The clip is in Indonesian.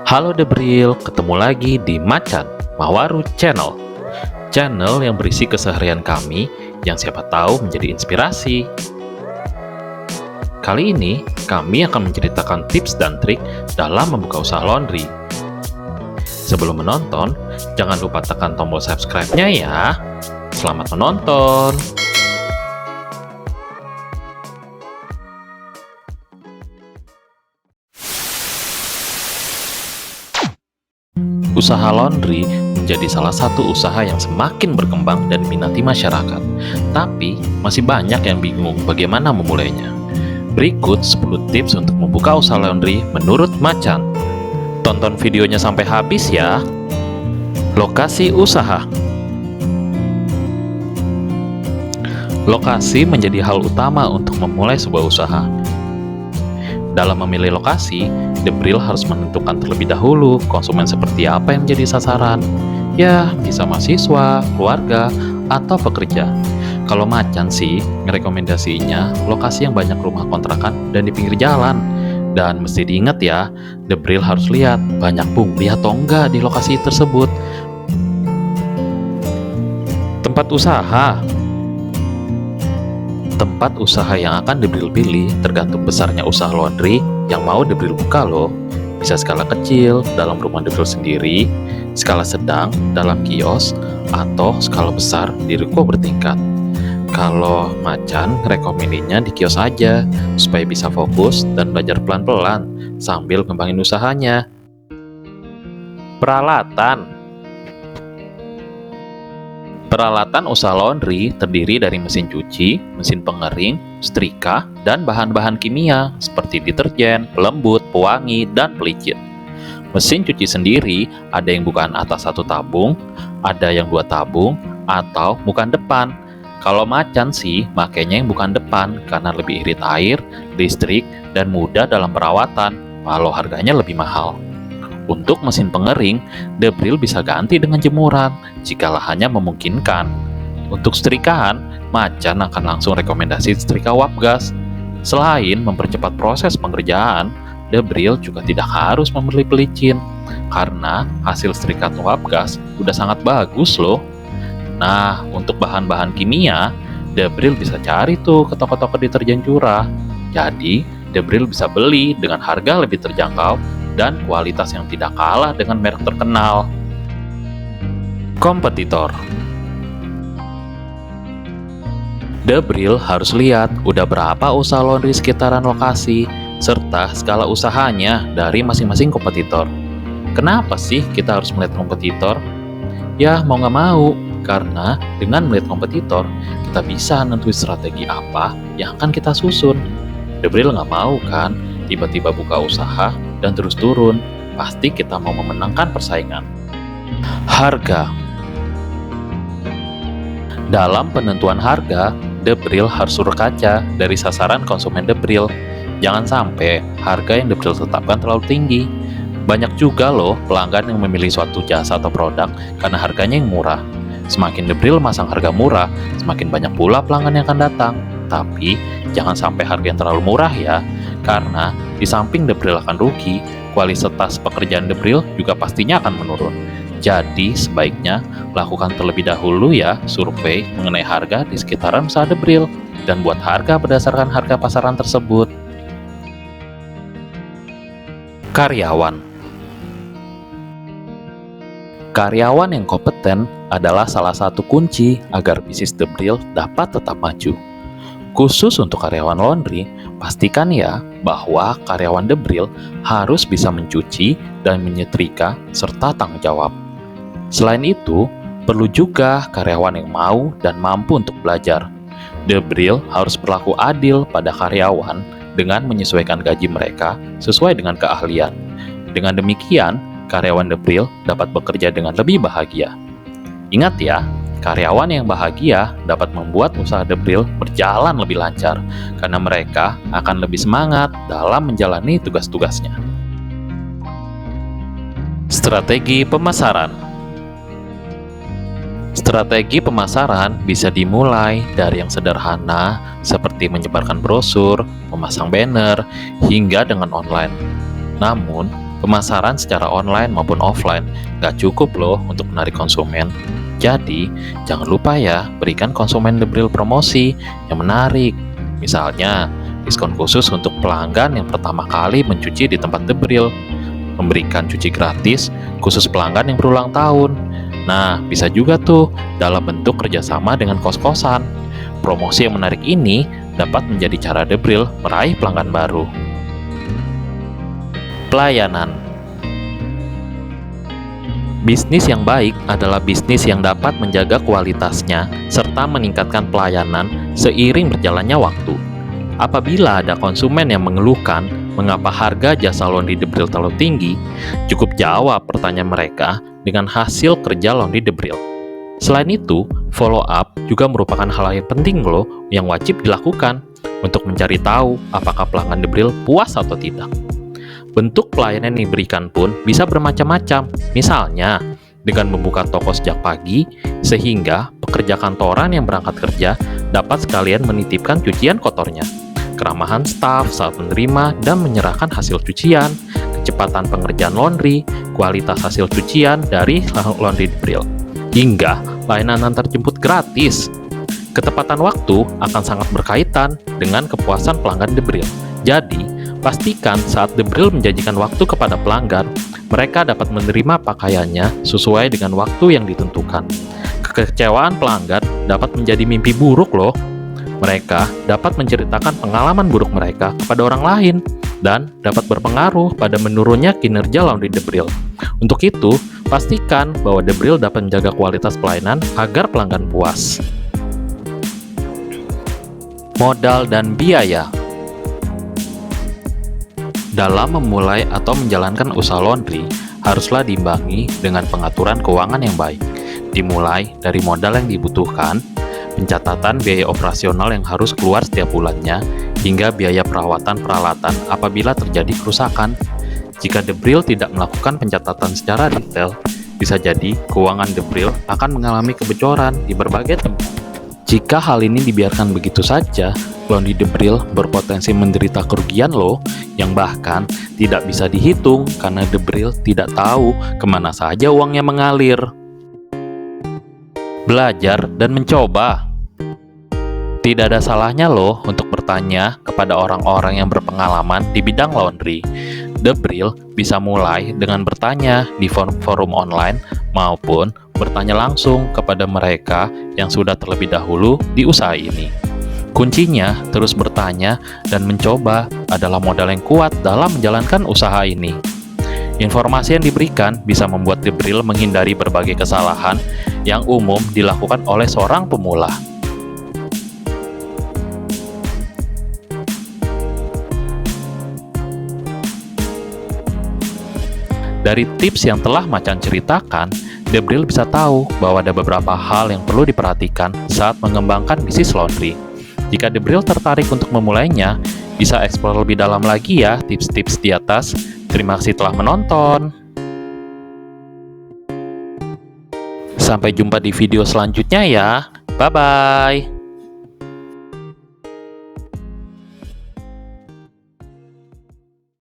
Halo Debril, ketemu lagi di Macan Mawaru Channel. Channel yang berisi keseharian kami yang siapa tahu menjadi inspirasi. Kali ini, kami akan menceritakan tips dan trik dalam membuka usaha laundry. Sebelum menonton, jangan lupa tekan tombol subscribe-nya ya. Selamat menonton! Usaha laundry menjadi salah satu usaha yang semakin berkembang dan diminati masyarakat. Tapi, masih banyak yang bingung bagaimana memulainya. Berikut 10 tips untuk membuka usaha laundry menurut Macan. Tonton videonya sampai habis ya. Lokasi usaha. Lokasi menjadi hal utama untuk memulai sebuah usaha. Dalam memilih lokasi, Debril harus menentukan terlebih dahulu konsumen seperti apa yang menjadi sasaran. Ya, bisa mahasiswa, keluarga, atau pekerja. Kalau Macan sih, rekomendasinya lokasi yang banyak rumah kontrakan dan di pinggir jalan. Dan mesti diingat ya, Debril harus lihat banyak pungli atau enggak di lokasi tersebut. Tempat usaha. Tempat usaha yang akan Debril pilih tergantung besarnya usaha laundry yang mau Debril buka loh. Bisa skala kecil dalam rumah Debril sendiri, skala sedang dalam kios, atau skala besar di ruko bertingkat. Kalau Macan rekomendasinya di kios aja, supaya bisa fokus dan belajar pelan-pelan sambil ngembangin usahanya. Peralatan. Peralatan usaha laundry terdiri dari mesin cuci, mesin pengering, setrika, dan bahan-bahan kimia seperti deterjen, pelembut, pewangi, dan pelicin. Mesin cuci sendiri ada yang bukan atas satu tabung, ada yang 2 tabung, atau bukan depan. Kalau Macan sih, makanya yang bukan depan karena lebih irit air, listrik, dan mudah dalam perawatan, walau harganya lebih mahal. Untuk mesin pengering, Debril bisa ganti dengan jemuran jika lahannya memungkinkan. Untuk setrikaan, Macan akan langsung rekomendasi setrika uap gas. Selain mempercepat proses pengerjaan, Debril juga tidak harus membeli pelicin karena hasil setrika uap gas udah sangat bagus loh. Nah, untuk bahan-bahan kimia, Debril bisa cari tuh ke toko-toko deterjen curah. Jadi, Debril bisa beli dengan harga lebih terjangkau dan kualitas yang tidak kalah dengan merek terkenal. Kompetitor. Debril harus lihat udah berapa usaha laundry sekitaran lokasi, serta skala usahanya dari masing-masing kompetitor. Kenapa sih kita harus melihat kompetitor? Ya, mau nggak mau, karena dengan melihat kompetitor, kita bisa nentuin strategi apa yang akan kita susun. Debril nggak mau kan, tiba-tiba buka usaha dan terus turun. Pasti kita mau memenangkan persaingan. Harga. Dalam penentuan harga, Debril harus berkaca dari sasaran konsumen Debril. Jangan sampai harga yang Debril tetapkan terlalu tinggi. Banyak juga loh pelanggan yang memilih suatu jasa atau produk karena harganya yang murah. Semakin Debril masang harga murah, semakin banyak pula pelanggan yang akan datang. Tapi, jangan sampai harga yang terlalu murah ya, karena di samping Debril akan rugi, kualitas pekerjaan Debril juga pastinya akan menurun. Jadi, sebaiknya lakukan terlebih dahulu ya survei mengenai harga di sekitaran usaha Debril dan buat harga berdasarkan harga pasaran tersebut. Karyawan. Karyawan yang kompeten adalah salah satu kunci agar bisnis Debril dapat tetap maju. Khusus untuk karyawan laundry, pastikan ya bahwa karyawan Debril harus bisa mencuci dan menyetrika serta tanggung jawab. Selain itu, perlu juga karyawan yang mau dan mampu untuk belajar. Debril harus berlaku adil pada karyawan dengan menyesuaikan gaji mereka sesuai dengan keahlian. Dengan demikian, karyawan Debril dapat bekerja dengan lebih bahagia. Ingat ya, karyawan yang bahagia dapat membuat usaha Debril berjalan lebih lancar karena mereka akan lebih semangat dalam menjalani tugas-tugasnya. Strategi pemasaran. Strategi pemasaran bisa dimulai dari yang sederhana seperti menyebarkan brosur, memasang banner, hingga dengan online. Namun, Pemasaran secara online maupun offline nggak cukup loh untuk menarik konsumen. Jadi, jangan lupa ya, berikan konsumen The Brill promosi yang menarik. Misalnya, diskon khusus untuk pelanggan yang pertama kali mencuci di tempat The Brill, memberikan cuci gratis khusus pelanggan yang berulang tahun. Nah, bisa juga tuh dalam bentuk kerjasama dengan kos-kosan. Promosi yang menarik ini dapat menjadi cara The Brill meraih pelanggan baru. Pelayanan. Bisnis yang baik adalah bisnis yang dapat menjaga kualitasnya serta meningkatkan pelayanan seiring berjalannya waktu. Apabila ada konsumen yang mengeluhkan mengapa harga jasa laundry The Brill terlalu tinggi, cukup jawab pertanyaan mereka dengan hasil kerja laundry The Brill. Selain itu, follow up juga merupakan hal yang penting loh yang wajib dilakukan untuk mencari tahu apakah pelanggan The Brill puas atau tidak. Bentuk pelayanan yang diberikan pun bisa bermacam-macam, misalnya dengan membuka toko sejak pagi, sehingga pekerja kantoran yang berangkat kerja dapat sekalian menitipkan cucian kotornya, keramahan staf saat menerima dan menyerahkan hasil cucian, kecepatan pengerjaan laundry, kualitas hasil cucian dari laundry The Brill, hingga layanan antar jemput gratis. Ketepatan waktu akan sangat berkaitan dengan kepuasan pelanggan The Brill. Jadi, pastikan saat The Brill menjanjikan waktu kepada pelanggan, mereka dapat menerima pakaiannya sesuai dengan waktu yang ditentukan. Kekecewaan pelanggan dapat menjadi mimpi buruk loh. Mereka dapat menceritakan pengalaman buruk mereka kepada orang lain dan dapat berpengaruh pada menurunnya kinerja laundry The Brill. Untuk itu, pastikan bahwa The Brill dapat menjaga kualitas pelayanan agar pelanggan puas. Modal dan biaya. Dalam memulai atau menjalankan usaha laundry, haruslah diimbangi dengan pengaturan keuangan yang baik. Dimulai dari modal yang dibutuhkan, pencatatan biaya operasional yang harus keluar setiap bulannya, hingga biaya perawatan peralatan apabila terjadi kerusakan. Jika The Brill tidak melakukan pencatatan secara detail, bisa jadi keuangan The Brill akan mengalami kebocoran di berbagai tempat. Jika hal ini dibiarkan begitu saja, laundry The Brill berpotensi menderita kerugian loh, yang bahkan tidak bisa dihitung karena The Brill tidak tahu kemana saja uangnya mengalir. Belajar dan mencoba. Tidak ada salahnya loh untuk bertanya kepada orang-orang yang berpengalaman di bidang laundry. The Brill bisa mulai dengan bertanya di forum online maupun bertanya langsung kepada mereka yang sudah terlebih dahulu di usaha ini. Kuncinya terus bertanya dan mencoba adalah modal yang kuat dalam menjalankan usaha ini. Informasi yang diberikan bisa membuat The Brill menghindari berbagai kesalahan yang umum dilakukan oleh seorang pemula. Dari tips yang telah Macan ceritakan, The Brill bisa tahu bahwa ada beberapa hal yang perlu diperhatikan saat mengembangkan bisnis laundry. Jika The Brill tertarik untuk memulainya, bisa eksplor lebih dalam lagi ya tips-tips di atas. Terima kasih telah menonton. Sampai jumpa di video selanjutnya ya. Bye-bye.